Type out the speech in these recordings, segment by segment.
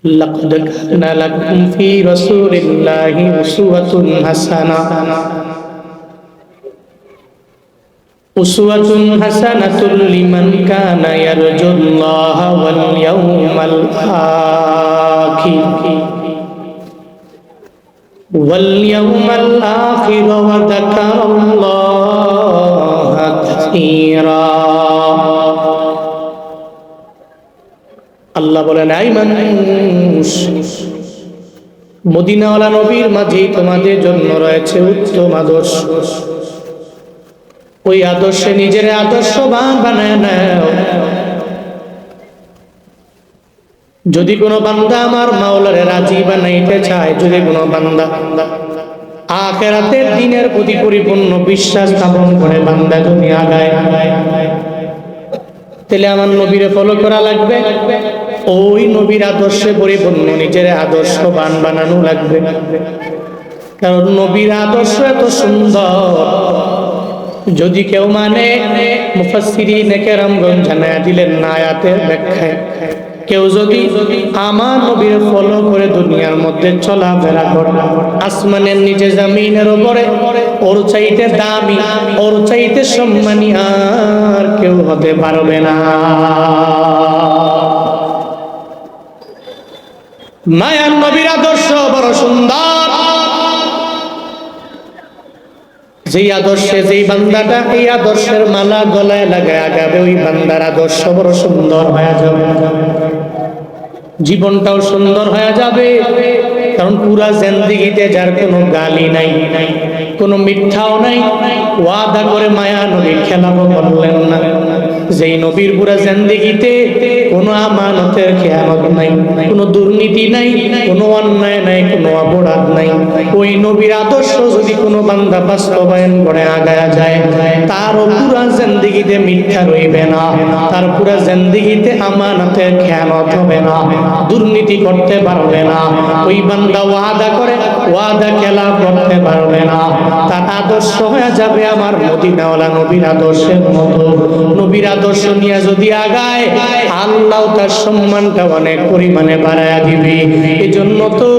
লাকাদ কানা লাকুম ফি রাসূলিল্লাহি উসওয়াতুন হাসানাতুল লিমান কানা ইয়ারজুল্লাহা ওয়াল ইয়াউমাল আখির ওয়া যাকারাল্লাহা কাসীরা। আল্লাহ বলেন, আই মানুষ, মদিনাওয়ালা নবীর মাঝেই তোমাদের জন্য রয়েছে উত্তম আদর্শ। ওই আদর্শে নিজের আদর্শবান বানায় নাও। যদি কোনো বান্দা আমার মাওলারে রাজি বানাইতে চায়, যদি কোনো বান্দা আখিরাতের দিনের প্রতি পরিপূর্ণ বিশ্বাস স্থাপন করে বান্দা যদি আগায়, তাহলে আমার নবীরে ফলো করা লাগবে। ওই নবীর আদর্শে পরিপূর্ণ নিজের আদর্শবান বানানো লাগবে। কারণ নবীর আদর্শ এত সুন্দর, যদি কেউ মানে, মুফাসসিরিনে কেরামগণ জানায়া দিলেন না আয়াতের ব্যাখ্যায়, কেউ যদি আমার নবীর ফলো করে দুনিয়ার মধ্যে চলাফেরা করে, আসমানের নিচে জমিনের উপরে ওর চাইতে দামি, ওর চাইতে সম্মানী আর কেউ হতে পারবে না। মায়ার নবীর আদর্শ বড় সুন্দর। যেই আদর্শে যেই বান্দাটা এই আদর্শের মালা গলায় লাগায় আগাবে, ওই বান্দার আদর্শ বড় সুন্দর হয়ে যাবে, জীবনটাও সুন্দর হয়ে যাবে। কারণ পুরা জিন্দেগিতে যার কোনো গালি নাই, কোনো মিথ্যাও নাই, ওয়াদা করে মায়া নবী খেলাবো বললেন না। যেই নবীর পুরা জিন্দেগিতে কোনো আমানতের খেয়ানত নাই, কোনো দুর্নীতি নাই, কোনো অন্যায় নাই, কোনো অপরাধ নাই, ওই নবীর আদর্শ যদি কোনো বান্দা বাস্তবায়ন করে আগায়া যায়, তারও পুরা জিন্দেগিতে মিথ্যা রইবে না, তার পুরা জিন্দেগিতে আমানতের খেয়ানত হবে না, দুর্নীতি করতে পারবে না। ওই বান্দা ওয়াদা করে ওয়াদা খেলাফ করতে পারবে না। তার আদর্শ হয়ে যাবে আমার মদিনাওয়ালা নবীর আদর্শের মতো। নবীর আদর্শ নিয়ে যদি আগায়, আল্লাহ তার সম্মানটা অনেক পরিমাণে বাড়ায়া দিবে। এই জন্য তো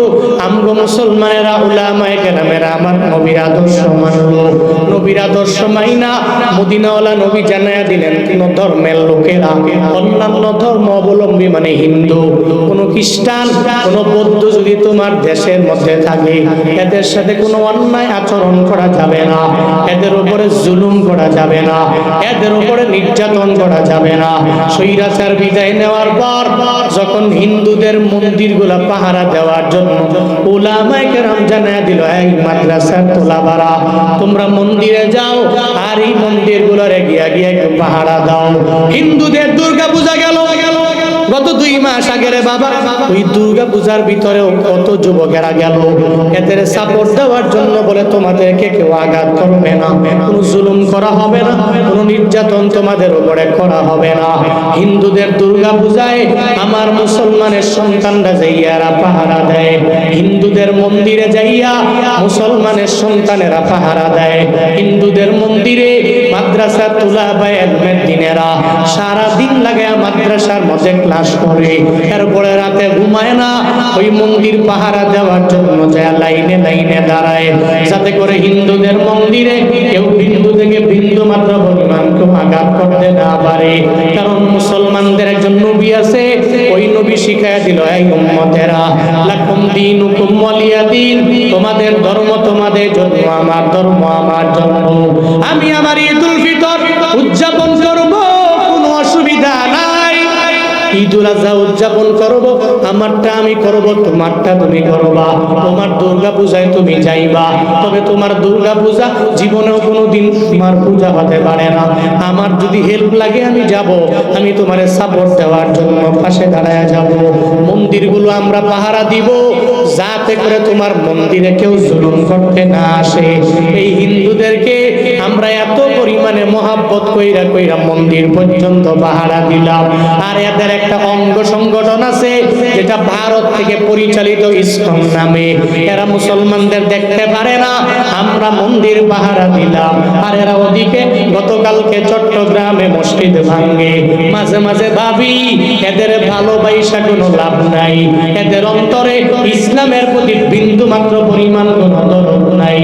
আমগো মুসলমানেরা, উলামায়ে কেরামেরা আমার নবীর আদর্শ মানলো। নবীর আদর্শ মাইনা মদিনাওয়ালা নবী জানায়া দিলেন, কোন ধর্মের লোকেরা, অন্যান্য ধর্ম অবলম্বী মানে হিন্দু, কোন খ্রিস্টান, কোন বৌদ্ধ যদি তোমার দেশের মধ্যে থাকে, এদের সাথে কোনো অন্যায় আচরণ করা যাবে না, এদের উপরে জুলুম করা যাবে না, এদের উপরে নির্যাতন করা যাবে না। স্বৈরাচার বিদায় নেওয়ার পর যখন হিন্দুদের মন্দিরগুলা পাহারা দেওয়ার জন্য উলামায়ে কেরাম জানায়া দিল, এই মাদ্রাসার তোলাবারা, তোমরা মন্দিরে যাও আর এই মন্দিরগুলোরে গিয়া গিয়া পাহারা দাও। হিন্দুদের দুর্গা পূজা গেল গত 2 মাস আগে রে বাবা, ওই দুর্গা পূজার ভিতরেও কত যুবকেরা গেল এদের সাপোর্ট দেওয়ার জন্য, বলে তোমাদেরকে কেউ আঘাত করবে না, কোনো জুলুম করা হবে না, কোনো নির্যাতন তোমাদের উপরে করা হবে না। হিন্দুদের দুর্গা পূজায় আমার মুসলমানের সন্তানরা যাইয়ারা পাহারা দেয়, হিন্দুদের মন্দিরে যাইয়া মুসলমানের সন্তানেরা পাহারা দেয়। হিন্দুদের মন্দিরে মাদ্রাসা তুলাবায়ে ইলমের দিনেরা সারা দিন লাগে মাদ্রাসার মধ্যে ক্লাস করে, এরপরে রাতে ঘুমায় না, ওই মন্দির পাহারা দেওয়ার জন্য যায় লাইনে লাইনে দাঁড়ায়, যাতে করে হিন্দুদের মন্দিরে কেউ হিন্দু থেকে বিন্দু মাত্র পরিমাণ কেউ আঘাত করতে না পারে। কারণ মুসলমানদের একজন নবী আছে, ওই নবী শিখায়া দিল, এই উম্মতেরা, লাকুম দীনুকুম ওয়ালিয়া দীন, তোমাদের ধর্ম তোমাদের জন্য, আমার ধর্ম আমার জন্য। আমি আমার ঈদুল ফিতর উদযাপন করব, কোনো অসুবিধা নাই। ঈদুল আজহা উদযাপন করব, আমারটা আমি করব, তোমারটা তুমি করবা। তোমার দুর্গা পূজায় তুমি যাইবা, তবে তোমার দুর্গা পূজা জীবনেও কোনোদিন তোমার পূজা হতে পারে না। আমার যদি হেল্প লাগে আমি যাব, আমি তোমারে সাপোর্ট দেওয়ার জন্য পাশে দাঁড়ায় যাব। মন্দিরগুলো আমরা পাহারা দিব, যাতে করে তোমার মন্দিরে কেউ জুলুম করতে না আসে। এই হিন্দুদেরকে আমরা এত পরিমাণে মহাব্বত কইরা কইরা মন্দির পর্যন্ত পাহারা দিলাম। আর এদের একটা অঙ্গ সংগঠন আছে যে যেটা ভারত থেকে পরিচালিত ইসকন নামে। এরা মুসলমানদের দেখতে পারে না, আমরা মন্দির পাহারা দিলাম, আর এরা ওদিকে গতকালকে চট্টগ্রামে মসজিদ ভাঙ্গে। মাঝে মাঝে ভাবি এদের ভালোবাসা কোনো লাভ নাই, এদের অন্তরে ইসলামের প্রতি বিন্দু মাত্র পরিমাণ কোনো দরদ নাই।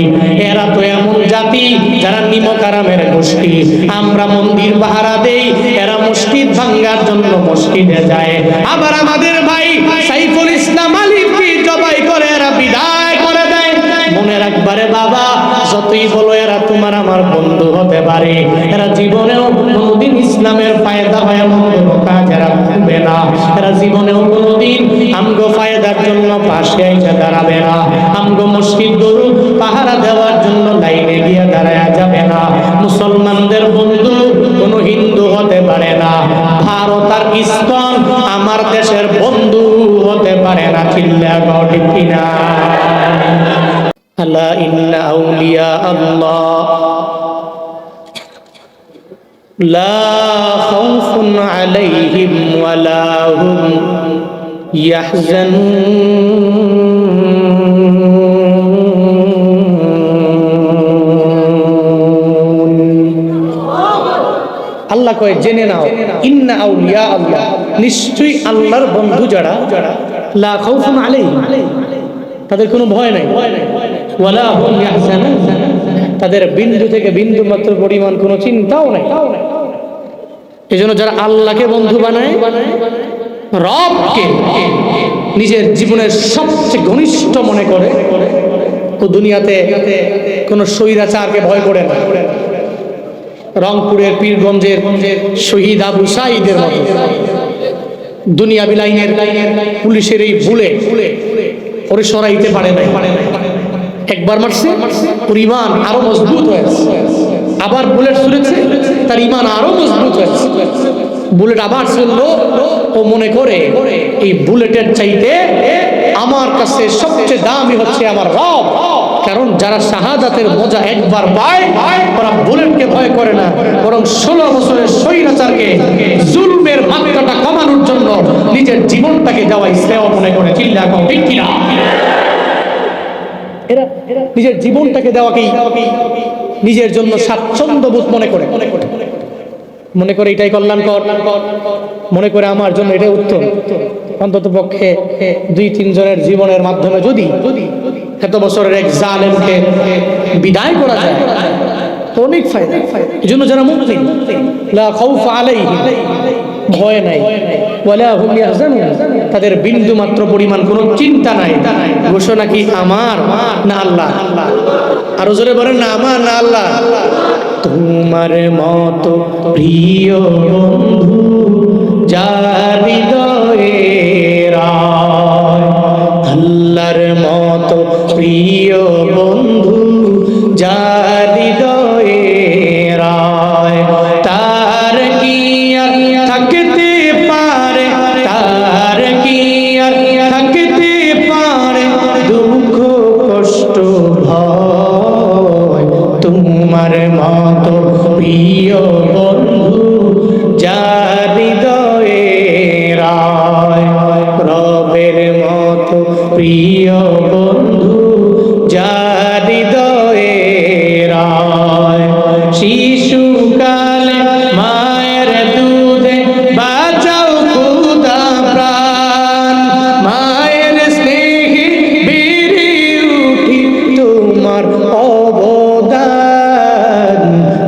এরা তো এমন জাতি যারা নিমকারামের গোষ্ঠী। আমরা মন্দির পাহারা দেই, এরা মসজিদ ভাঙ্গার জন্য মসজিদে যায়। আবার আমাদের ভাই সাইফুল ইসলাম আলিফকে জবাই করে এরা বিদায় করে দেয়। মনে রাখবারে বাবা, যতই বলো এরা তোমার আমার বন্ধু হতে পারে, এরা জীবনেও কোনোদিন ইসলামের ফায়দা হয় এমন কোনো কাজ এরা করবে না। এরা জীবনেও কোনোদিন আমগো ফায়দার জন্য পাশে এসে দাঁড়াবে না। আমগো মসজিদ গরু পাহারা দেওয়ার জন্য লাইনে গিয়ে দাঁড়ায় যাবে না। মুসলমানদের বন্ধু কোনো হিন্দু হতে পারে না। ভারত আর ইসকন আমার দেশের বন্ধু হতে পারে না। চিল্লা গো ঠিক কিনা? আলা ইন্না আউলিয়া আল্লাহ লা খাউফুন আলাইহিম ওয়ালা হুম ইয়াহজানুন। আল্লাহ কয় জেনে নাও, ইন্না আউলিয়া আল্লাহ, নিশ্চয়ই আল্লাহর বন্ধু যারা, লা খাউফুন আলাইহিম, তাদের কোনো ভয় নাই, ওয়ালা হুম ইয়াহজানুন, তাদের বিন্দু থেকে বিন্দু মাত্র পরিমাণ কোনো চিন্তাও নাই। এজন্য যারা আল্লাহকে বন্ধু বানায়, রবকে নিজের জীবনের সবচেয়ে ঘনিষ্ঠ মনে করে, ও দুনিয়াতে কোনো স্বৈরাচারকে ভয় করে না। রংপুরের পীরগঞ্জের শহীদ আবু সাঈদের মতো দুনিয়াবি লাইনের পুলিশের এই বুলে ওরে সরাইতে পারে না। একবার মারছে, ওর ইমান আরো মজবুত হয়েছে। আবার বুলেট ছুড়েছে, তার ইমান আরো মজবুত হয়েছে। বুলেট আবার ছুড়লো, ও মনে করে এই বুলেটের চাইতে আমার কাছে সবচেয়ে দামি হচ্ছে আমার রব। কারণ যারা শাহাদাতের মজা একবার পায়, ওরা বুলেটকে ভয় করে না, বরং 16 বছরের স্বৈরাচারকে জুলমের মাত্রাটা কমানোর জন্য নিজের জীবনটাকে দেওয়া ইসলাম মনে করে। চিল্লা কও ঠিক কিনা? এরা নিজের জীবনটাকে দেওয়াকেই নিজের জন্য স্বাচ্ছন্দ্যবোধ মনে করে, মনে করে এটাই কল্যাণকর, মনে করে আমার জন্য এটাই উত্তম। অন্তত পক্ষে 2-3 জনের জীবনের মাধ্যমে যদি এত বছরের এক জালেমকে বিদায় করা যায়, অনেক ফায়দা। এই জন্য যারা মুমিন, লা খাউফ আলাইহিম, ভয় নাই, ওয়ালা হুম ইয়াহজানুন, তাদের বিন্দু মাত্র পরিমাণ কোনো চিন্তা নাই। ঘোষণা কি আমার না আল্লাহ? আরো জোরে বলেন না আমার না আল্লাহ? তোমার মতো প্রিয় বন্ধু যার হৃদয়ে রায়, আল্লাহর মতো প্রিয় বন্ধু যার হৃদয়ে রায়, তার কি আর থাকতে পারে, তার কি আর থাকতে পারে দুঃখ কষ্ট ভয়। তোমার মতো প্রিয় বন্ধু যার হৃদয়ে রায়, রবের মতো প্রিয় বন্ধু যার হৃদয়ে রায়। শিশুকালে মায়ের দুধে বাঁচাও খুদা প্রাণ, মায়ের স্নেহে বেড়ে উঠি তোমার অবদান।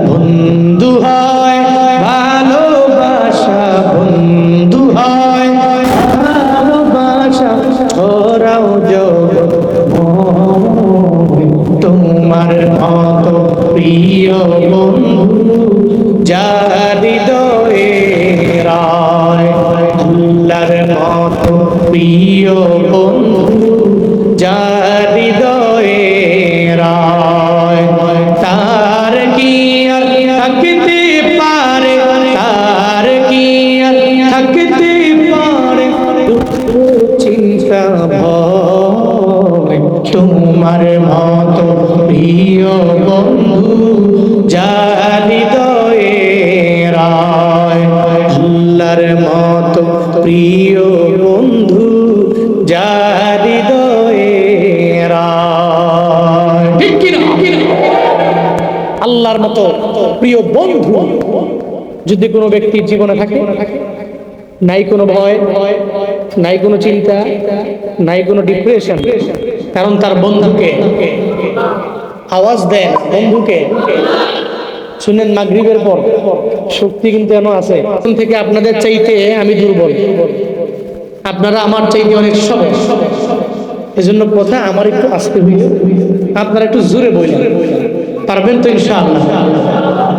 বন্ধু হয় ভালোবাসা, বন্ধু হয় ভালোবাসা, ওরাও জগৎ তোমার মতো প্রিয় বন্ধু যার হৃদয়ে রায়, আল্লাহর মতো প্রিয় বন্ধু যার হৃদয়ে রায়, তার কি আর থাকতে পারে, তার কি আর থাকতে পারে দুঃখ চিন্তা ভয়। তোমার মতো প্রিয় বন্ধু যার হৃদয়ে রায়, আল্লাহর মতো প্রিয় বন্ধু প্রিয় বন্ধু যদি কোনো ব্যক্তির জীবনে থাকে, নাই কোনো ভয়, নাই কোনো চিন্তা, নাই কোনো ডিপ্রেশন, কারণ তার বন্ধুকে আওয়াজ দেন। বন্ধুকে শুনেন, মাগরিবের পর শক্তি কিন্তু এমন আছে। এখন থেকে আপনাদের চাইতে আমি দুর্বল, আপনারা আমার চাইতে অনেক সবল। এজন্য কথা আমার একটু আস্তে হইল, আপনারা একটু জোরে বললেন, পারবেন তো ইনশাআল্লাহ?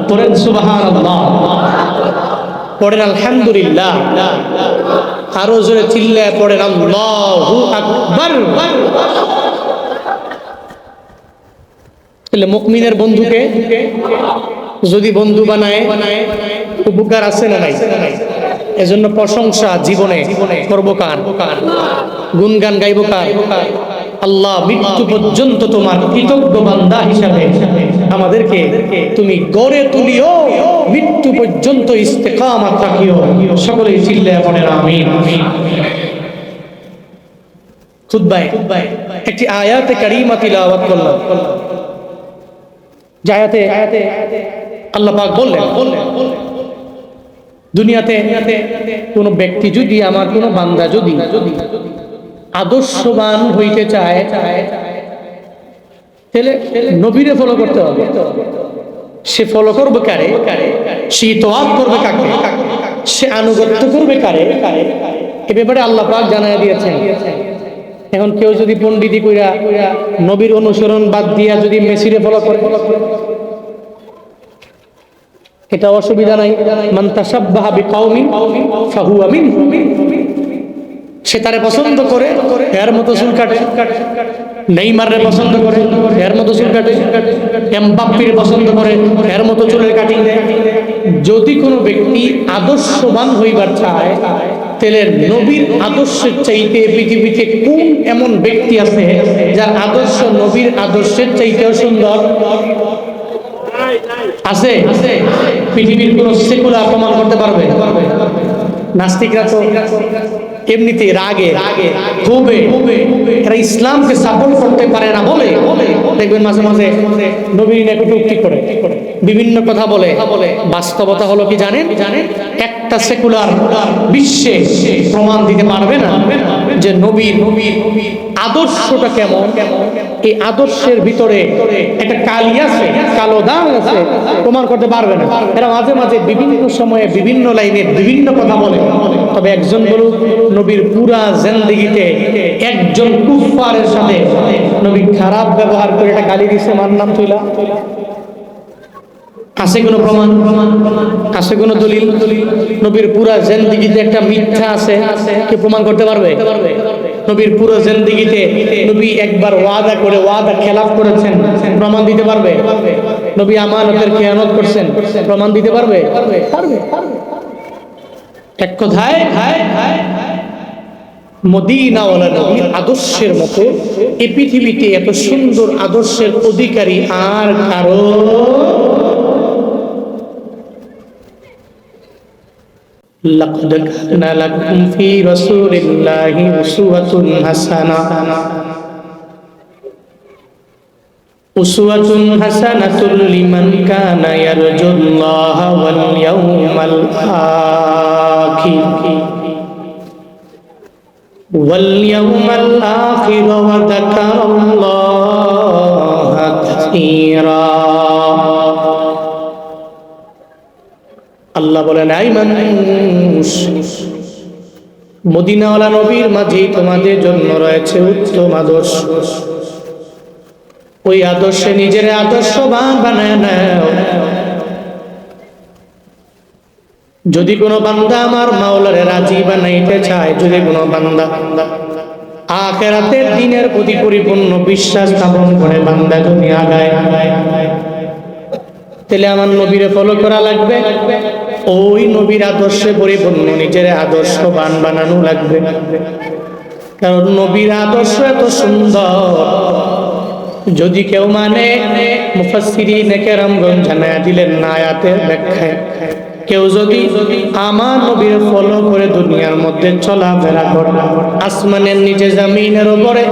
পড়েন সুবহানাল্লাহ, পড়েন আলহামদুলিল্লাহ, আরো জোরে চিল্লায় পড়েন আল্লাহু আকবার। তাহলে মুমিনের বন্ধুকে যদি বন্ধু বানায় উপকার আছে না নাই? এজন্য প্রশংসা জীবনে করব কার? গুণগান গাইব কার? আল্লাহ, মৃত্যু পর্যন্ত তোমার কৃতজ্ঞ বান্দা হিসাবে আমাদেরকে তুমি গড়ে তুলিও, মৃত্যু পর্যন্ত ইস্তেকামাত রাখিও। সকলেই চিল্লায়া পড়েন আমিন। খুতবায় একটি আয়াতে কারিমা তিলাওয়াত করলাম। আয়াতে আল্লাহ পাক বললেন, দুনিয়াতে কোনো ব্যক্তি যদি, আমার কোনো বান্দা যদি আদর্শবান হইতে চায়, তাহলে নবীরে ফলো করতে হবে। সে ফলো করবে কারে? সে ইতোয়াত করবে কাকে? সে আনুগত্য করবে কারে? এ ব্যাপারে আল্লাহ পাক জানায় দিয়েছেন। এখন কেউ যদি পণ্ডিতি কইরা নবীর অনুসরণ বাদ দিয়া যদি মেসিরে ফলো করে, এটা অসুবিধা নাই। মান তাশাব্বাহা বিকাউমিন ফাহুয়া মিনহুম। সে তারে পছন্দ করে, এর মতো চুল কাটে। নেইমারে পছন্দ করে, এর মতো চুল কাটে। এমবাপ্পের পছন্দ করে, এর মতো চুলের কাটিং দেয়। যদি কোনো ব্যক্তি আদর্শবান হইবার চায়, তাহলে নবীর আদর্শের চাইতে পৃথিবীতে কোন এমন ব্যক্তি আছে যার আদর্শ নবীর আদর্শের চাইতেও সুন্দর? আছে? পৃথিবীর কোন সেকুলার প্রমাণ করতে পারবে? নাস্তিকরা তো এমনিতে রাগে ক্ষোভে এরা ইসলামকে সাপোর্ট করতে পারে না বলে দেখবেন মাঝে মাঝে নবীর নিয়ে কটূক্তি করে, বিভিন্ন কথা বলে। বাস্তবতা হলো কি জানেন? একটা সেকুলার বিশ্বে প্রমাণ দিতে পারবে না যে নবীর আদর্শটা কেমন। এই আদর্শের ভিতরে একটা কালি আছে, কালো দাগ আছে, প্রমাণ করতে পারবে না। এরা মাঝে মাঝে বিভিন্ন সময়ে বিভিন্ন লাইনে বিভিন্ন কথা বলে। তবে একজন বলুক, নবীর পুরা জিন্দেগিতে একজন কুফারের সাথে নবী খারাপ ব্যবহার করে একটা গালি দিছে, মার নাম তুইলা? আছে কোনো প্রমাণ? আছে কোনো দলিল? নবীর পুরা জিন্দেগিতে একটা মিথ্যা আছে, কি প্রমাণ করতে পারবে? নবীর পুরো জিন্দেগিতে নবী একবার ওয়াদা করে ওয়াদা খেলাফ করেছেন, প্রমাণ দিতে পারবে? নবী আমানতের খেয়ানত করছেন, প্রমাণ দিতে পারবে? এক কথায় মদিনাওয়ালা নবীর আদর্শের মতো এই পৃথিবীতে এত সুন্দর আদর্শের অধিকারী আর কারো লাকাদ কানা লাকুম ফি রাসূলিল্লাহি উসওয়াতুন হাসানাতুন লিমান কানা ইয়ারজুল্লাহা ওয়াল ইয়াউমাল আখির ওয়া যাকারাল্লাহা কাসীরা। আল্লাহ বলেন, আই মানুষ, মদিনাওয়ালা নবীর মাঝেই তোমাদের জন্য রয়েছে উত্তম আদর্শ। ওই আদর্শে নিজের আদর্শবান বানায় নাও। যদি কোনো বান্দা আমার মাওলারে রাজি বানাইতে চায়, যদি কোনো বান্দা আখিরাতের দিনের প্রতি পরিপূর্ণ বিশ্বাস স্থাপন করে বান্দা যদি আগায়, তাহলে আমার নবীরে ফলো করা লাগবে। ওই নবীর আদর্শে পরিপূর্ণ নিজের আদর্শবান বানানো লাগবে। কারণ নবীর আদর্শ এত সুন্দর, যদি কেউ মানে, মুফাসসিরিনে কেরামগণ জানায়া দিলেন না আয়াতের ব্যাখ্যায়, কেউ যদি আমার নবীর ফলো করে দুনিয়ার মধ্যে চলাফেরা করে, আসমানের নিচে জমিনের উপরে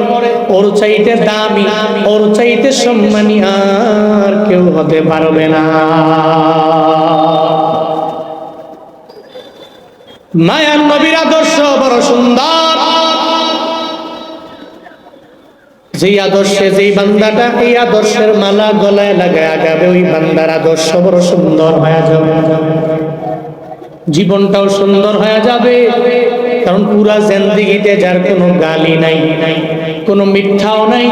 ওর চাইতে দামি, ওর চাইতে সম্মানী আর কেউ হতে পারবে না। মায়ার নবীর আদর্শ বড় সুন্দর। যেই আদর্শে যেই বান্দাটা এই আদর্শের মালা গলায় লাগায় আগাবে, ওই বান্দার আদর্শ বড় সুন্দর হয়ে যাবে, জীবনটাও সুন্দর হয়ে যাবে। কারণ পুরা জিন্দেগিতে যার কোনো গালি নাই, কোনো মিথ্যাও নাই,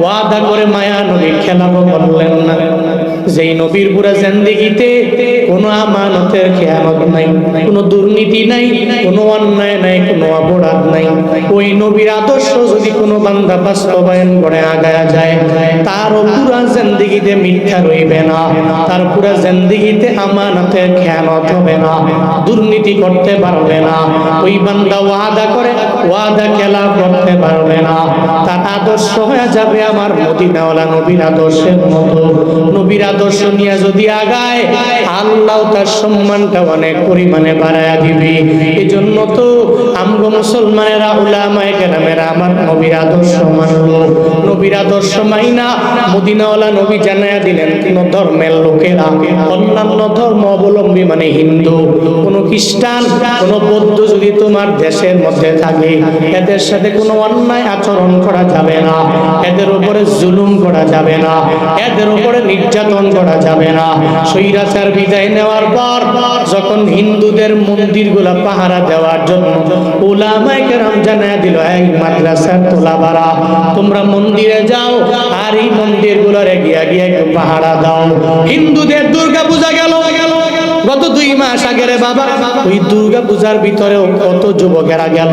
ওয়াদা করে মায়া নবী খেলাবো বললেন না। যেই নবীর পুরা জিন্দেগিতে কোনো আমানতের খেয়ানত নাই, কোনো দুর্নীতি নাই, কোনো অন্যায় নাই, কোনো অপরাধ নাই, ওই নবীর আদর্শ যদি কোনো বান্দা বাস্তবায়ন করে আগায়া যায়, তারও পুরা জিন্দেগিতে মিথ্যা রইবে না, তার পুরা জিন্দেগিতে আমানতের খেয়ানত হবে না, দুর্নীতি করতে পারবে না। ওই বান্দা ওয়াদা করে ওয়াদা খেলাফ করতে পারবে না। তার আদর্শ হয়ে যাবে আমার মদিনাওয়ালা নবীর আদর্শের মতো। নবীর আদর্শ নিয়ে যদি আগায়, আল্লাহ তার সম্মানটা অনেক পরিমাণে বাড়ায়া দিবে। এই জন্য তো আমগো মুসলমানেরা, উলামায়ে কেরামেরা আমার নবীর আদর্শ মানলো। নবীর আদর্শ মাইনা মদিনাওয়ালা নবী জানায়া দিলেন, কোন ধর্মের লোকেরা, অন্যান্য ধর্ম অবলম্বী মানে হিন্দু, কোন খ্রিস্টান, কোন বৌদ্ধ যদি তোমার দেশের মধ্যে থাকে, এদের সাথে কোনো অন্যায় আচরণ করা যাবে না, এদের উপরে জুলুম করা যাবে না, এদের উপরে নির্যাতন করা যাবে না। স্বৈরাচার বিদায় নেওয়ার পর যখন হিন্দুদের মন্দিরগুলা পাহারা দেওয়ার জন্য উলামায়ে কেরাম জানায়া দিল, এই মাদ্রাসার তোলাবারা তোমরা মন্দিরে যাও, আর এই মন্দিরগুলোরে গিয়া গিয়া একটু পাহারা দাও। হিন্দুদের দুর্গা পূজা গেল গত 2 মাস আগে রে বাবা, ওই দুর্গা পূজার ভিতরেও কত যুবকেরা গেল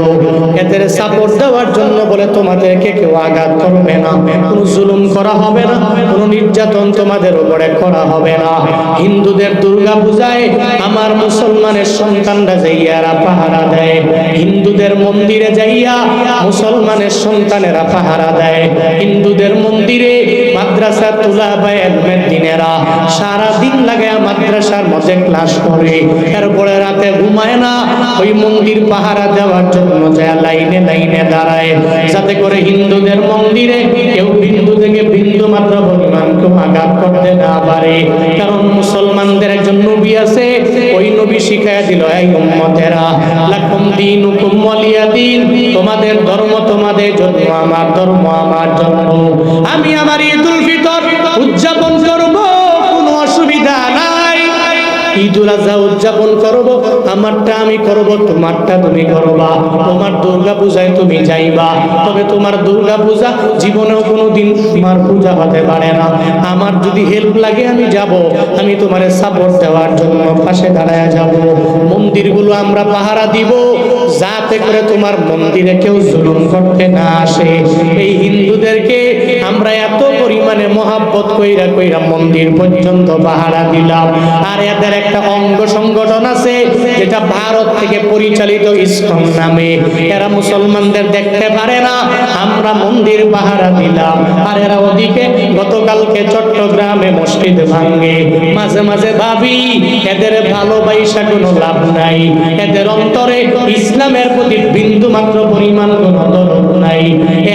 এদের সাপোর্ট দেওয়ার জন্য, বলে তোমাদেরকে কেউ আঘাত করবে না, কোনো জুলুম করা হবে না, কোনো নির্যাতন তোমাদের উপরে করা হবে না। হিন্দুদের দুর্গা পূজায় আমার মুসলমানের সন্তানরা যাইয়ারা পাহারা দেয়, হিন্দুদের মন্দিরে যাইয়া মুসলমানের সন্তানেরা পাহারা দেয়, হিন্দুদের মন্দিরে মাদ্রাসা তুলাবায়ে ইলমের দিনেরা সারা দিন লাগে মাদ্রাসার মধ্যে ক্লাস করে, এরপরে রাতে ঘুমায় না, ওই মন্দির পাহারা দেওয়ার জন্য যায় লাইনে লাইনে দাঁড়ায়, যাতে করে হিন্দুদের মন্দিরে কেউ বিন্দু থেকে বিন্দু মাত্র পরিমাণ কেউ আঘাত করতে না পারে। কারণ মুসলমানদের একজন নবী আছে, ওই নবী শিখাইয়া দিল, এই উম্মতেরা লাকুম দীনুকুম ওয়ালিয়া দীন, তোমাদের ধর্ম তোমাদের জন্য, আমার ধর্ম আমার জন্য। আমি আমার ঈদুল ফিতর উদযাপন করব, কোনো অসুবিধা নাই। ঈদুল আজহা উদযাপন করব, আমারটা আমি করব, তোমারটা তুমি করবা। তোমার দুর্গা পূজায় তুমি যাইবা, তবে তোমার দুর্গা পূজা জীবনেও কোনোদিন তোমার পূজা হতে পারে না। আমার যদি হেল্প লাগে আমি যাব, আমি তোমারে সাপোর্ট দেওয়ার জন্য পাশে দাঁড়ায় যাব। মন্দিরগুলো আমরা পাহারা দিব, যাতে করে তোমার মন্দিরে কেউ জুলুম করতে না আসে। এই হিন্দুদেরকে আমরা এত পরিমাণে মহাব্বত কইরা কইরা মন্দির পর্যন্ত পাহারা দিলাম। আর এদের একটা অঙ্গ সংগঠন আছে যেটা ভারত থেকে পরিচালিত ইসকন নামে, এরা মুসলমানদের দেখতে পারে না, আমরা মন্দির পাহারা দিলাম। আর এরা ওদিকে গতকালকে চট্টগ্রামে মসজিদ ভাঙ্গে। মাঝে মাঝে ভাবি এদের ভালোবাসা কোনো লাভ নাই, এদের অন্তরে ইসলামের প্রতি বিন্দু মাত্র পরিমাণ কোনো দরদ নাই।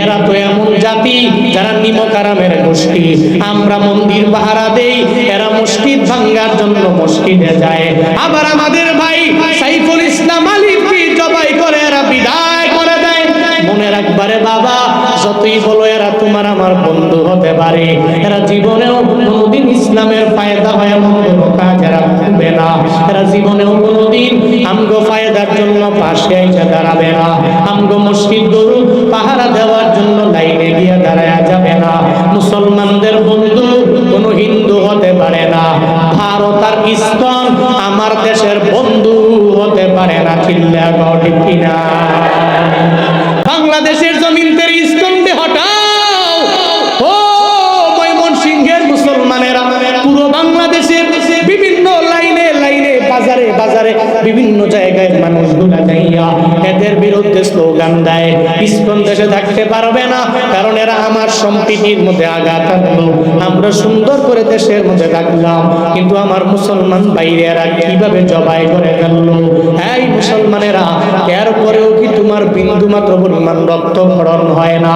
এরা তো এমন জাতি যারা নিমকারামের গোষ্ঠী। আমরা মন্দির পাহারা দেই, এরা মসজিদ ভাঙ্গার জন্য মসজিদে যায়। আবার আমাদের ভাই সাইফুল ইসলাম আলিফকে জবাই করে এরা বিদায় করে দেয়। মনে রাখবারে বাবা, যতই বলো এরা তোমার আমার বন্ধু হতে পারে, এরা জীবনেও কোনোদিন ইসলামের ফায়দা হয় এমন কোনো কাজ এরা করবে না। এরা জীবনেও কোনোদিন আমগো ফায়দার জন্য পাশে এসে দাঁড়াবে না, আমগো মসজিদ গরু পাহারা দেওয়ার জন্য লাইনে গিয়ে দাঁড়ায়া যাবে না। মুসলমানদের বন্ধু কোনো হিন্দু হতে পারে না। ভারত আর ইসকন আমার দেশের বন্ধু হতে পারে না। চিল্লা গো ঠিক কিনা? বাংলাদেশের জমিন থেকে ইসকনকে হটাও। ও ময়মনসিংহের মুসলমানেরা পুরো বাংলাদেশের বিভিন্ন লাইনে লাইনে বাজারে বাজারে বিভিন্ন জায়গায় মানুষগুলা যাইয়া এদের বিরুদ্ধে স্লোগান দেয়। ইসকন দেশে থাকতে পারবে না, কারণ এরা আমার সম্প্রীতির মধ্যে আঘাত আনলো। আমরা সুন্দর করে দেশের মধ্যে থাকলাম, কিন্তু আমার মুসলমান ভাইয়েরা কিভাবে জবাই করে ফেললো। এই মুসলমানেরা, এরপরেও কি তোমার বিন্দু মাত্র পরিমাণ রক্তক্ষরণ হয় না?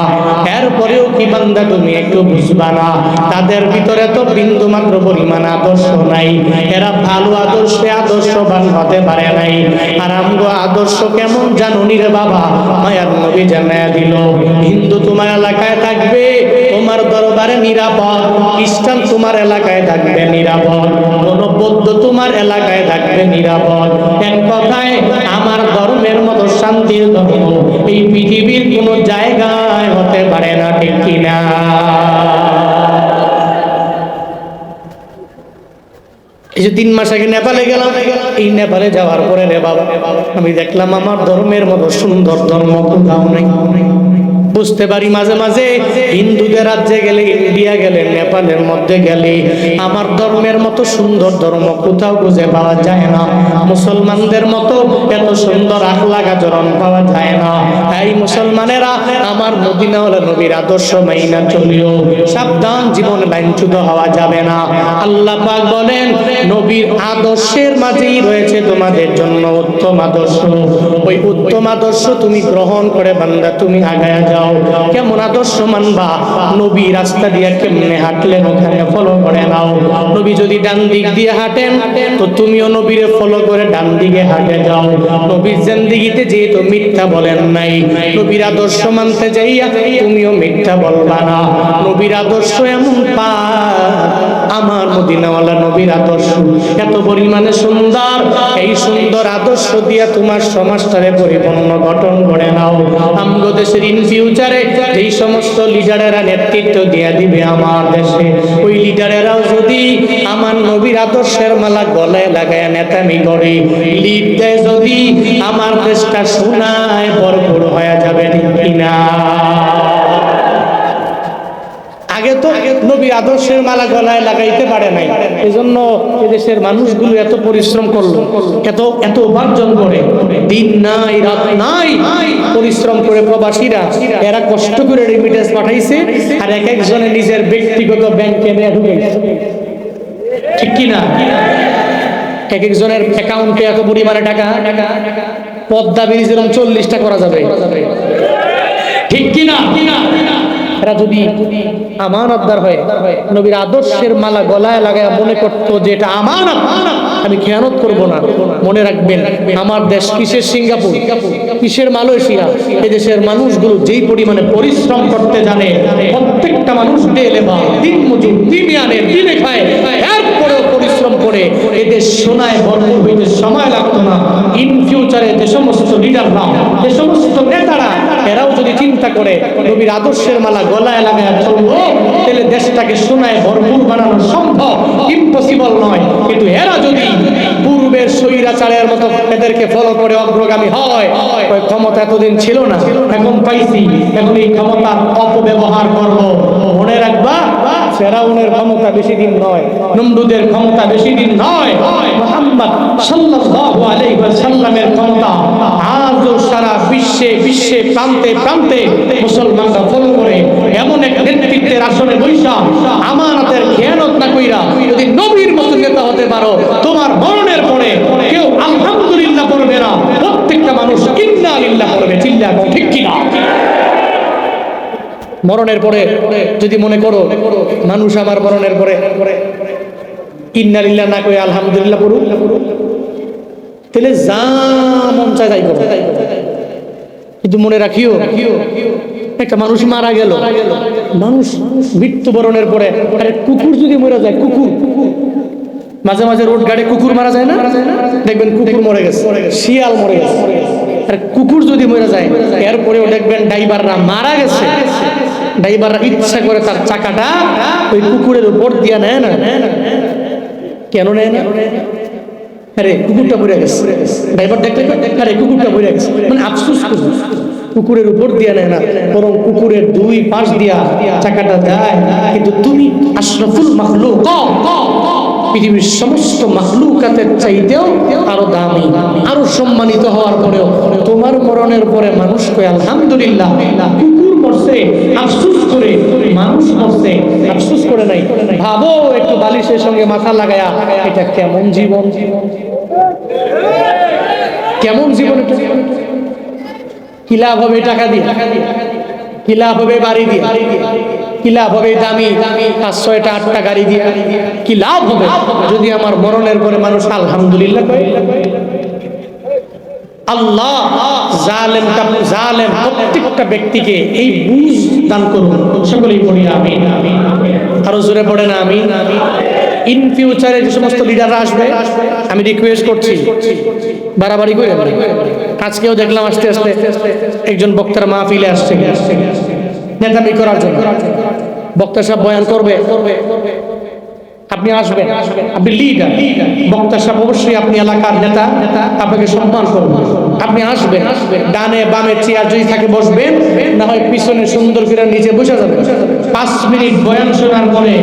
এরপরেও কি বান্দা তুমি একটু বুঝবা না? তাদের ভিতরে তো বিন্দু মাত্র পরিমাণ আদর্শ নাই। এরা ভালো আদর্শে আদর্শবান হতে পারে নাই। আর আমগো আদর্শ কেমন জানুনি রে বাবা? মায়ার নবী জানায়া দিল, হিন্দু তোমার এলাকায় থাকবে তোমার দরবারে নিরাপদ, খ্রিস্টান তোমার এলাকায় থাকবে নিরাপদ, কোন বৌদ্ধ তোমার এলাকায় থাকবে নিরাপদ। এক কথায় আমার ধর্মের মতো শান্তির ধর্ম এই পৃথিবীর কোন জায়গায় হতে পারে না, ঠিক কিনা? এই যে 3 মাস আগে নেপালে গেলাম, এই নেপালে যাওয়ার পরে রে বাবা আমি দেখলাম আমার ধর্মের মতো সুন্দর ধর্ম কোথাও নেই। বুঝতে পারি মাঝে মাঝে হিন্দুদের রাজ্যে গেলে, ইন্ডিয়া গেলে, নেপালের মধ্যে গেলে আমার ধর্মের মতো সুন্দর ধর্ম কোথাও খুঁজে পাওয়া যায় না। মুসলমানদের মতো এত সুন্দর আখলাক আচরণ পাওয়া যায় না। এই মুসলমানেরা, আমার মদিনাওয়ালা নবীর আদর্শ মাইনা চলিও, সাবধান, জীবন লাইনচ্যুত হওয়া যাবে না। আল্লাহ পাক বলেন, নবীর আদর্শের মাঝেই রয়েছে তোমাদের জন্য উত্তম আদর্শ। ওই উত্তম আদর্শ তুমি গ্রহণ করে বান্দা তুমি আগায়া যাও। কেমন আদর্শ মানবা? নবী রাস্তা দিয়ে কেমনে হাঁটলেন ওখানে ফলো করে নাও। নবী যদি ডান দিক দিয়ে হাঁটেন তো তুমিও নবীরে ফলো করে ডান দিকে হাঁটে যাও। নবীর জিন্দেগিতে যেহেতু মিথ্যা বলেন নাই, নবীর আদর্শ মানতে যাইয়া তুমিও মিথ্যা বলবা না। নবীর আদর্শ এমন আমার মদিনাওয়ালা নবীর আদর্শ এত পরিমাণে সুন্দর, এই সুন্দর আদর্শ দিয়া তোমার সমাজটারে পরিপূর্ণ গঠন করে নাও। আমগো দেশের ইন ফিউচারে যেই সমস্ত লিডারেরা নেতৃত্ব দিয়া দিবে আমার দেশে, ওই লিডারেরাও যদি আমার নবীর আদর্শের মালা গলায় লাগায় নেতামি করে, লিড দেয় যদি, আমার দেশটা সোনায় ভরপুর হয়ে যাবে, ঠিক কিনা? আগে তো নবী আদর্শের মালা গলায় লাগাইতে পারে নাই, এজন্য এদেশের মানুষগুলো এত পরিশ্রম করলো, এত উপার্জন করে, দিন নাই রাত নাই পরিশ্রম করে প্রবাসীরা এরা কষ্ট করে রেমিটেন্স পাঠাইছে, আর এক একজনে নিজের ব্যক্তিগত ব্যাংকে নিয়ে ঢুকেছে, ঠিক কিনা? এক একজনের অ্যাকাউন্টে এত পরিমাণে টাকা, পদ্মা ব্রিজ এরকম 40টা করা যাবে, ঠিক কিনা? এরা যদি আমানতদার হয়, নবীর আদর্শের মালা গলায় লাগায় মনে করতো যে এটা আমানত, আমি খেয়ানত করব না। মনে রাখবেন, আমার দেশ কিসের সিঙ্গাপুর, কিসের মালয়েশিয়া, এই দেশের মানুষগুলো যেই পরিমাণে পরিশ্রম করতে জানে, প্রত্যেকটা মানুষ ডেলেবা দিন মজুর, দিনে আনে দিনে খায়, এরপরেও পরিশ্রম করে এদের সোনায় ভরপুর হইতে সময় লাগতো না। ইন ফিউচারে যে সমস্ত লিডাররা, যে সমস্ত নেতারা, এরাও যদি চিন্তা করে নবীর আদর্শের মালা গলায় লাগায় চলবো, তাহলে দেশটাকে সোনায় ভরপুর বানানো সম্ভব, ইম্পসিবল নয়। কিন্তু এরা যদি পূর্বের স্বৈরাচারের মতো এদেরকে ফলো করে অগ্রগামী হয়, ক্ষমতা এতদিন ছিল না, এখন পাইছি, এখন এই ক্ষমতার অপব্যবহার করব। মনে রাখবা, ফেরাউনের ক্ষমতা বেশি দিন নয়, নমরুদের ক্ষমতা বেশি দিন নয়, মুহাম্মদ সাল্লাল্লাহু আলাইহি ওয়াসাল্লামের ক্ষমতা আজও সারা বিশ্বে প্রান্তে প্রান্তে মুসলমানরা ফলো করে। এমন এক নেতৃত্বের আসনে বৈশা আমানতের খেয়ানত না কইরা যদি নবীর মতো নেতা হতে পারো, তোমার মরণের পরে কেউ আলহামদুলিল্লাহ পড়বে না, প্রত্যেকটা মানুষ ইন্না লিল্লাহ পড়বে, চিল্লা কও, ঠিক কিনা? মরণের পরে যদি মনে করো মানুষ আমার মরণের পরে ইন্না লিল্লাহ না কই আলহামদুলিল্লাহ পড়ুক, তাহলে যা মন চায় তাই করো। কিন্তু মনে রাখিও, একটা মানুষ মারা গেল, মানুষ মৃত্যুবরণের পরে আরে কুকুর যদি মরে যায়, কুকুর মাঝে মাঝে রোড গাড়ে কুকুর মারা যায় না, দেখবেন কুকুর মরে গেছে, শিয়াল মরে গেছে, আর কুকুর যদি মরে যায় এরপরেও দেখবেন ড্রাইভাররা মারা গেছে, ড্রাইভাররা ইচ্ছা করে তার চাকাটা ওই কুকুরের উপর দিয়ে নেয় না। কেন নেয় না? আরে কুকুরটা মরে গেছে, ড্রাইভার দেখলে আরে কুকুরটা মরে গেছে, মানে আফসোস করে কুকুরের উপর দিয়ে নেয় না, বরং কুকুরের দুই পাশ দিয়া চাকাটা যায়। কিন্তু তুমি আশরাফুল মাখলুক, পৃথিবীর সমস্ত মাখলুকাতের চাইতেও আরো দামি, আরো সম্মানিত হওয়ার পরেও তোমার মরণের পরে মানুষ কয় আলহামদুলিল্লাহ, কুকুর মরছে আফসোস করে, মানুষ মরছে আফসোস করে নাই। ভাবো একটু বালিশের সঙ্গে মাথা লাগায়া, এটা কেমন জীবন, কেমন জীবন এটা। কি লাভ হবে টাকা দিয়ে, কি লাভ হবে বাড়ি দিয়ে, কি লাভ হবে দামি 5-6টা 8টা গাড়ি দিয়ে, কি লাভ হবে যদি আমার মরণের পরে মানুষ আলহামদুলিল্লাহ কয়। আল্লাহ জালেম প্রত্যেকটা ব্যক্তিকে এই বুঝ দান করুন, সকলেই পড়ি আমিন। আরো জোরে পড়ে না আমিন। ইন ফিউচারে যে সমস্ত লিডাররা আসবে, আমি রিকোয়েস্ট করছি বাড়াবাড়ি করে, আজকেও দেখলাম আস্তে আস্তে একজন বক্তার মাহফিলে আসছে নেতামি করার জন্য। বক্তা সাহেব বয়ান করবে, আপনি আসবেন, আপনি লিডার, বক্তা সাহেব অবশ্যই আপনি এলাকার নেতা, আপনাকে সম্মান করবেন, আপনি আসবেন, ডানে বামে চেয়ার যদি থাকে বসবেন, না হয় পিছনে সুন্দর করে নিচে বসে যাবেন। 5 মিনিট বয়ান শোনার পরে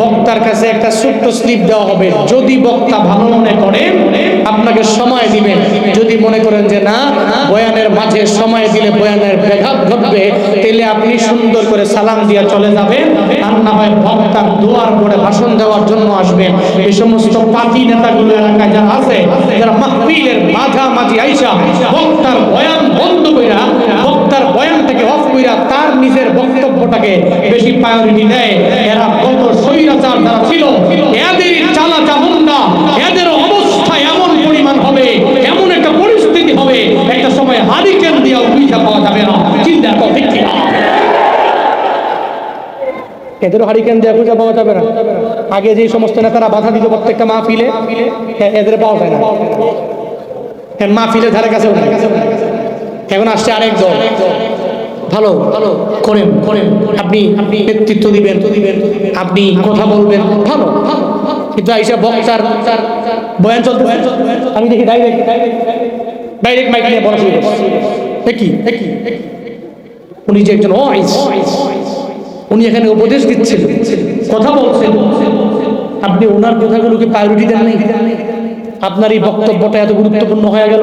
বক্তার কাছে একটা ছোট্ট স্লিপ দেওয়া হবে। যদি বক্তা ভালো মনে করেন আপনাকে সময় দিবেন, যদি মনে করেন যে না বয়ানের মাঝে সময় দিলে বয়ানের ব্যাঘাত ঘটবে, তাহলে আপনি সুন্দর করে সালাম দিয়ে চলে যাবেন, আর না হয় বক্তার দোয়ার পরে ভাষণ দেওয়ার জন্য আসবেন। এই সমস্ত পার্টি নেতাগুলো এলাকায় যারা আছে, যারা মাহফিলের মাঝামাঝি আইসা বক্তার বয়ান বন্ধ কইরা, বক্তার বয়ানটাকে অফ কইরা তার নিজের বক্তব্যটাকে বেশি প্রায়োরিটি দেয়, এরা কত স্বৈরাচার যারা ছিল, এদের চালা চামুন্ডা, এদের অবস্থা এমন পরিমাণ হবে, এমন একটা পরিস্থিতি হবে, একটা সময় হারিকেন দিয়া উইজা পাওয়া যাবে না। চিন্তা করো ঠিক কিনা? এদেরও হারিকেন দেওয়া খুঁজে পাওয়া যাবে না। আগে যে সমস্ত নেতারা বাধা দিত প্রত্যেকটা মাহফিলে, এদের পাওয়া যায় না। মাহফিলের ধারে কাছে এখন আসছে আরেক দল, ভালো ভালো করেন, আপনি নেতৃত্ব দিবেন, আপনি কথা বলবেন, ভালো, কিন্তু আইসা বক্তার বয়ান চলতে, আমি দেখি ডাইরেক্ট মাইক নিয়ে বলা শুরু করছে। একই উনি যে একজন উনি এখানে উপদেশ দিচ্ছেন, কথা বলছেন, আপনি ওনার কথাগুলোকে প্রায়োরিটি দেন নাই, আপনার এই বক্তব্যটা এত গুরুত্বপূর্ণ হয়ে গেল।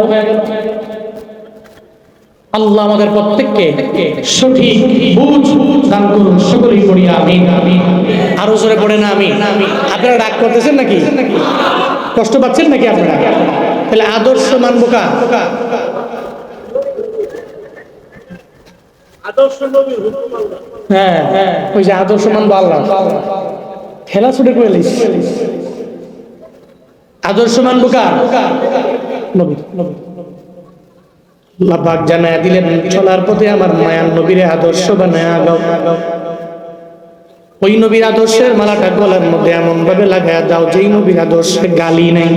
আল্লাহ আমাদের প্রত্যেককে সঠিক বুঝ দান করুন, সকলেই পড়ি আমিন। আরো জোরে পড়ে না আমিন। আপনারা রাগ করতেছেন নাকি, কষ্ট পাচ্ছেন নাকি আপনারা? তাহলে আদর্শ মানবো কা? হ্যাঁ, ওই যে আদর্শ মানবো আল্লাহ, খেলা ছুটে করে লিস। আদর্শ মানবো কা? নবী। আল্লাহ পাক জানায়া দিলেন, চলার পথে আমার মায়ার নবীরে আদর্শ বানায়া দাও। ওই নবীর আদর্শের মালাটা গলার মধ্যে এমন ভাবে লাগায়া দাও যেই নবীর আদর্শে গালি নাই।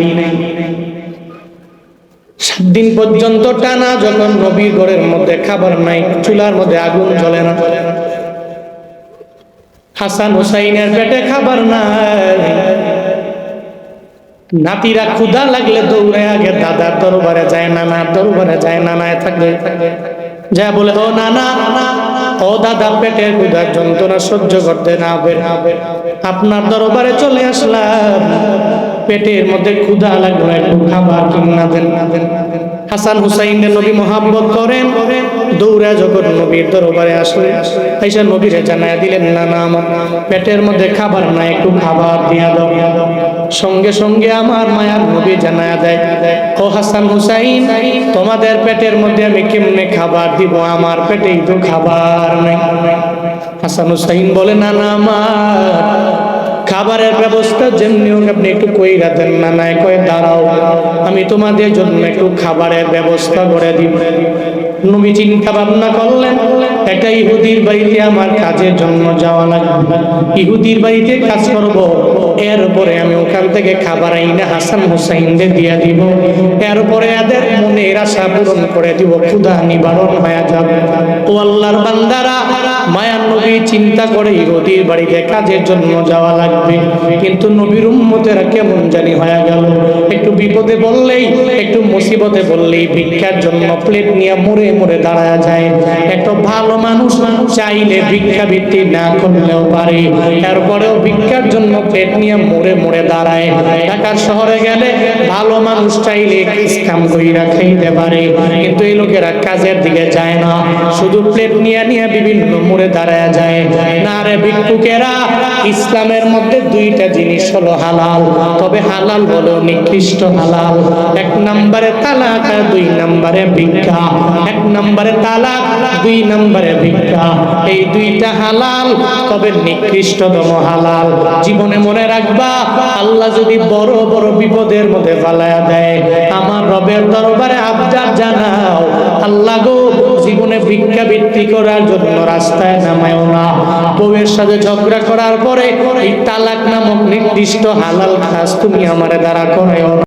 7 দিন পর্যন্ত টানা যখন নবীর ঘরের মধ্যে খাবার নাই, চুলার মধ্যে আগুন জ্বলে না, হাসান হুসাইনের পেটে খাবার নাই, নাতিরা ক্ষুধা লাগলে দৌড়ে আগে দাদার দরবারে যায়, নানার দরবারে যায়, নানায় থাকবে যা বলে ও নানা, ও দাদা পেটের ক্ষুধার যন্ত্রণা সহ্য করতে না পারে আপনার দরবারে চলে আসলাম, পেটের মধ্যে ক্ষুধা লাগলো, একটু খাবার কিনা দেন। হাসান হুসাইনের নবী মহাব্বত করেন, দৌড়া যখন নবীর দরবারে আসলে আইসা নবীরে জানায় দিলেন, নানা আমার পেটের মধ্যে খাবার নাই, একটু খাবার দিয়া দাও। সঙ্গে সঙ্গে আমার মায়ার নবী জানায় দেয়, ও হাসান হুসাইন, তোমাদের পেটের মধ্যে আমি কেমনে খাবার দিব, আমার পেটেই তো খাবার নাই। হাসান হুসাইন বলে, নানা আমার খাবারের ব্যবস্থা যেমনি হোক আপনি একটু কইরা দেন। না নাই কয়ে দাঁড়াও, আমি তোমাদের জন্য একটু খাবারের ব্যবস্থা করে দিব। নবী চিন্তা ভাবনা করলেন, একটা ইহুদির বাড়িতে আমার কাজের জন্য যাওয়া লাগবে, ইহুদির বাড়িতে কাজ করব, এরপরে আমি ওখান থেকে খাবার আইনা হাসান হুসাইনদের দিয়ে দিব, এরপরে এদের মনের আশা পূরণ করে দিব, ক্ষুধা নিবারণ হয়ে যাবে। ও আল্লাহর বান্দারা, মায়ার নবী চিন্তা করে ইহুদির বাড়িতে কাজের জন্য যাওয়া লাগবে, কিন্তু নবীর উম্মতেরা কেমন জানি হয়ে গেল, একটু বিপদে বললেই, একটু মুসিবতে বললেই ভিক্ষার জন্য প্লেট নিয়ে মোড়ে মোড়ে দাঁড়ায় যায়। একটা ভালো ভালো মানুষ চাইলে ভিক্ষাবৃত্তি না করলেও পারে, তারপরেও ভিক্ষার জন্য পেট নিয়ে মোড়ে মোড়ে দাঁড়ায়। ঢাকার শহরে গেলে ভালো মানুষ চাইলে ইসকাম কইরা খাইতে পারে, কিন্তু এই লোকেরা কাজের দিকে যায় না, শুধু প্লেট নিয়ে নিয়ে বিভিন্ন মোড়ে দাঁড়ায় যায়। না রে ভিক্ষুকেরা, ইসলামের মধ্যে দুইটা জিনিস হলো হালাল, তবে হালাল হলো নিকৃষ্ট হালাল। এক নম্বরে তালাক, দুই নম্বরে ভিক্ষা। এক নম্বরে তালাক, দুই নম্বরে ভিক্ষা। এই দুইটা হালাল, তবে নিকৃষ্টতম হালাল। জীবনে মনে রাখবা, আল্লাহ যদি বড় বড় বিপদের মধ্যে ফালায়া দেয়, আমার রবের দরবারে আবদার জানাও, আল্লাহ গো জীবনে ভিক্ষাবৃত্তি করার জন্য রাস্তায় নামায়ও না। বউয়ের সাথে ঝগড়া করার পরে এই তালাক নামক নির্দিষ্ট হালাল কাজ তুমি আমার দ্বারা করায়ও না।